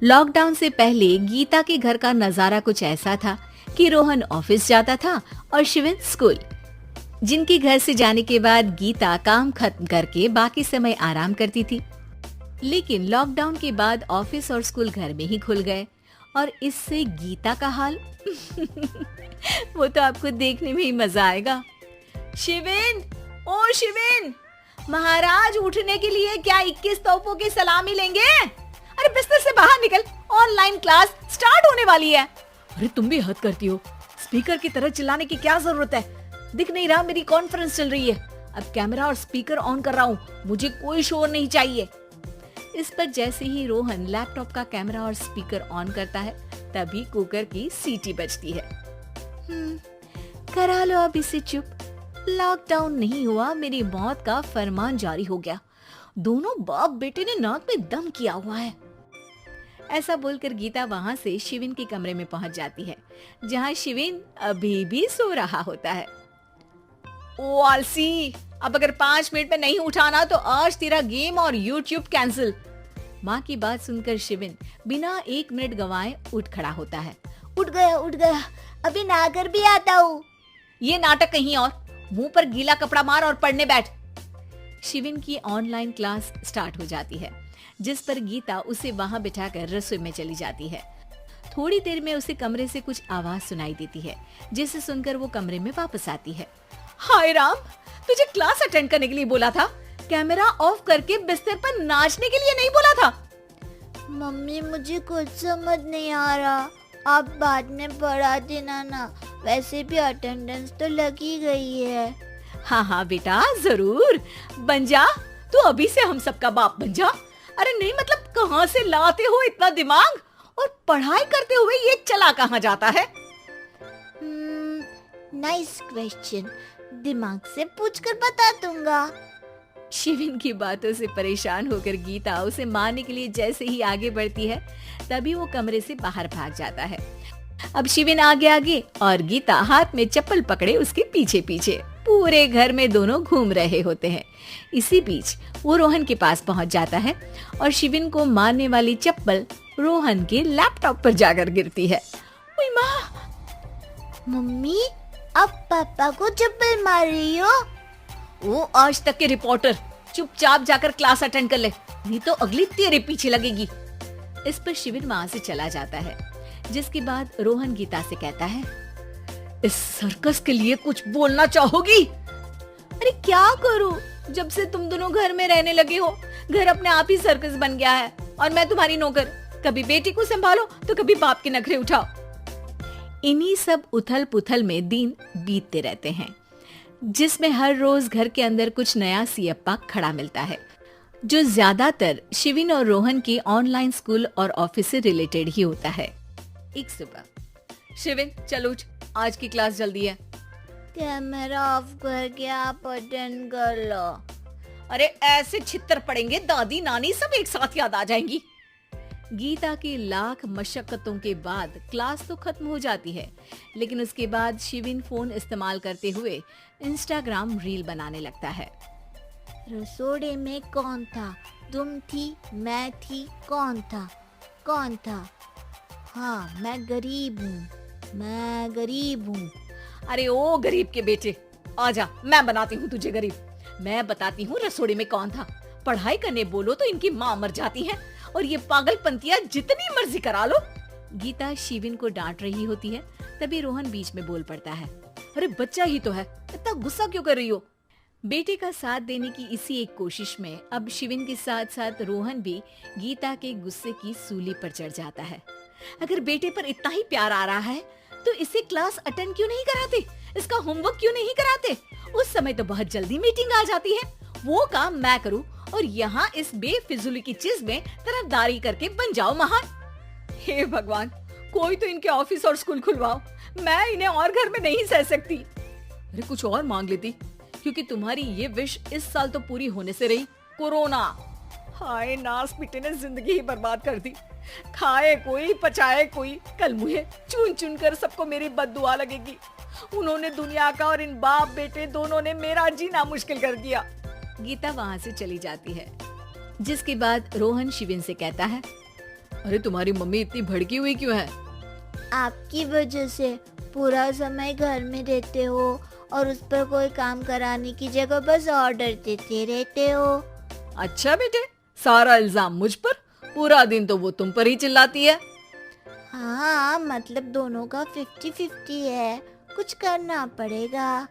Lockdown से पहले गीता के घर का नजारा कुछ ऐसा था कि रोहन ऑफिस जाता था और शिविन स्कूल। जिनके घर से जाने के बाद गीता काम खत्म करके बाकी समय आराम करती थी। लेकिन लॉकडाउन के बाद ऑफिस और स्कूल घर में ही खुल गए और इससे गीता का हाल वो तो आपको देखने में ही मजा आएगा। शिविन, ओ शिविन, महाराज उठने के लिए क्या 21 तोपों की सलामी लेंगे? अरे बिस्तर से बाहर निकल, ऑनलाइन क्लास स्टार्ट होने वाली है। अरे तुम भी हद करती हो, स्पीकर की तरह चिल्लाने की क्या जरूरत है? दिख नहीं रहा मेरी कॉन्फ्रेंस चल रही है। अब कैमरा और स्पीकर ऑन कर रहा हूँ, मुझे कोई शोर नहीं चाहिए। इस पर जैसे ही रोहन लैपटॉप का कैमरा और स्पीकर ऑन करता है तभी कुकर की सीटी बजती है। करा लो अब इसे चुप। लॉकडाउन नहीं हुआ, मेरी मौत का फरमान जारी हो गया। दोनों बाप बेटे ने नाक में दम किया हुआ है। ऐसा बोलकर गीता वहाँ से शिविन के कमरे में पहुँच जाती है, जहाँ शिविन अभी भी सो रहा होता है। ओ आलसी, अब अगर 5 मिनट में नहीं उठाना तो आज तेरा गेम और यूट्यूब कैंसिल। माँ की बात सुनकर शिविन बिना 1 मिनट गंवाए उठ खड़ा होता है। उठ गया, अभी नहाकर भी आता हूँ। ये नाटक कहीं और, मुंह पर गीला कपड़ा मार और पढ़ने बैठ। शिविन की ऑनलाइन क्लास स्टार्ट हो जाती है, जिस पर गीता उसे वहां बिठाकर रसोई में चली जाती है। थोड़ी देर में उसे कमरे से कुछ आवाज सुनाई देती है, जिसे सुनकर वो कमरे में वापस आती है। हाय राम, तुझे क्लास अटेंड करने के लिए बोला था, कैमरा ऑफ करके बिस्तर पर नाचने के लिए नहीं बोला था। मम्मी मुझे कुछ समझ नहीं आ रहा, आप बाद में पढ़ा देना ना, वैसे भी अटेंडेंस तो लगी गई है। हाँ बेटा, जरूर बन जा, तू अभी से हम सबका बाप बन जा। अरे नहीं मतलब कहाँ से लाते हो इतना दिमाग, और पढ़ाई करते हुए ये चला कहाँ जाता है? नाइस क्वेश्चन, दिमाग से पूछकर बता दूंगा। शिविन की बातों से परेशान होकर गीता उसे मारने के लिए जैसे ही आगे बढ़ती है तभी वो कमरे से बाहर भाग जाता है। अब शिविन आगे आगे और गीता हाथ में चप्पल पकड़े उसके पीछे पीछे पूरे घर में दोनों घूम रहे होते हैं। इसी बीच वो रोहन के पास पहुंच जाता है और शिविन को मारने वाली चप्पल रोहन के लैपटॉप पर जाकर गिरती है। ओए माँ! मम्मी, अब पापा को चप्पल मार रही हो? वो आज तक के रिपोर्टर, चुपचाप जाकर क्लास अटेंड कर ले, नहीं तो अगली तेरे पीछे लगेगी। इस पर शिविन वहाँ से चला जाता है, जिसके बाद रोहन गीता से कहता है, इस सर्कस के लिए कुछ बोलना चाहोगी? अरे क्या करूं, जब से तुम दोनों घर में रहने लगे हो, घर अपने आप ही सर्कस बन गया है और मैं तुम्हारी नौकर। कभी बेटी को संभालो तो कभी बाप के नखरे उठाओ। इन्हीं सब उथल पुथल में दिन बीतते रहते हैं, जिसमें हर रोज घर के अंदर कुछ नया सियप्पा खड़ा मिलता है, जो ज्यादातर शिविन और रोहन के ऑनलाइन स्कूल और ऑफिस से रिलेटेड ही होता है। एक सुबह, शिविन चल उठ, आज की क्लास जल्दी है। कैमरा ऑफ करके आप अटेंड कर लो। अरे ऐसे छित्तर पड़ेंगे, दादी नानी सब एक साथ याद आ जाएंगी। गीता की लाख मशक्कतों के बाद क्लास तो खत्म हो जाती है, लेकिन उसके बाद शिविन फोन इस्तेमाल करते हुए इंस्टाग्राम रील बनाने लगता है। रसोड़े में कौन था? तुम थी, मैं थी, कौन था? हाँ, मैं गरीब हूँ। अरे ओ गरीब के बेटे, आजा, मैं बनाती हूँ तुझे गरीब। मैं बताती हूँ रसोड़े में कौन था। पढ़ाई करने बोलो तो इनकी माँ मर जाती है, और ये पागलपंतियाँ जितनी मर्जी करा लो। गीता शिविन को डांट रही होती है, तभी रोहन बीच में बोल पड़ता है। अरे बच्चा ही तो है, इतना गुस्सा क्यों कर रही हो? बेटे का साथ देने की इसी एक कोशिश में अब शिविन के साथ साथ रोहन भी गीता के गुस्से की सूली पर चढ़ जाता है। अगर बेटे पर इतना ही प्यार आ रहा है तो इसे क्लास अटेंड क्यों नहीं कराते? इसका होमवर्क क्यों नहीं कराते? उस समय तो बहुत जल्दी मीटिंग आ जाती है, वो काम मैं करूं और यहाँ इस बेफिजूली की चीज में तरफदारी करके बन जाओ महान। हे भगवान, कोई तो इनके ऑफिस और स्कूल खुलवाओ, मैं इन्हें और घर में नहीं सह सकती। अरे कुछ और मांग लेती, क्योंकि तुम्हारी ये विश इस साल तो पूरी होने से रही, कोरोना। हाय नास बेटे ने जिंदगी ही बर्बाद कर दी। खाए कोई पचाए कोई, कल मुझे चुन चुन कर सबको मेरी बद्दुआ लगेगी। उन्होंने दुनिया का और इन बाप बेटे दोनों ने मेरा जीना मुश्किल कर दिया। गीता वहाँ से चली जाती है, जिसके बाद रोहन शिविन से कहता है, अरे तुम्हारी मम्मी इतनी भड़की हुई क्यों है? आपकी वजह से पूरा समय घर में रहते हो और उस पर कोई काम कराने की जगह बस ऑर्डर देते रहते हो। अच्छा बेटे, सारा इल्जाम मुझ पर? पूरा दिन तो वो तुम पर ही चिल्लाती है। हाँ, मतलब दोनों का 50-50 है, कुछ करना पड़ेगा।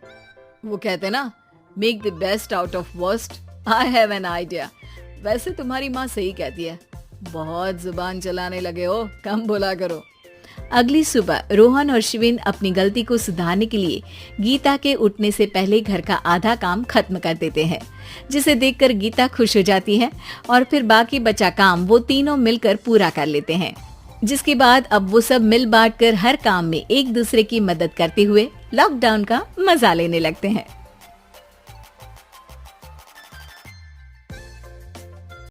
वो कहते ना, make the best out of worst. I have an idea. वैसे तुम्हारी माँ सही कहती है, बहुत जुबान चलाने लगे हो, कम बोला करो। अगली सुबह रोहन और शिविन अपनी गलती को सुधारने के लिए गीता के उठने से पहले घर का आधा काम खत्म कर देते हैं, जिसे देखकर गीता खुश हो जाती है और फिर बाकी बचा काम वो तीनों मिलकर पूरा कर लेते हैं। जिसके बाद अब वो सब मिल बांट कर हर काम में एक दूसरे की मदद करते हुए लॉकडाउन का मजा लेने लगते हैं।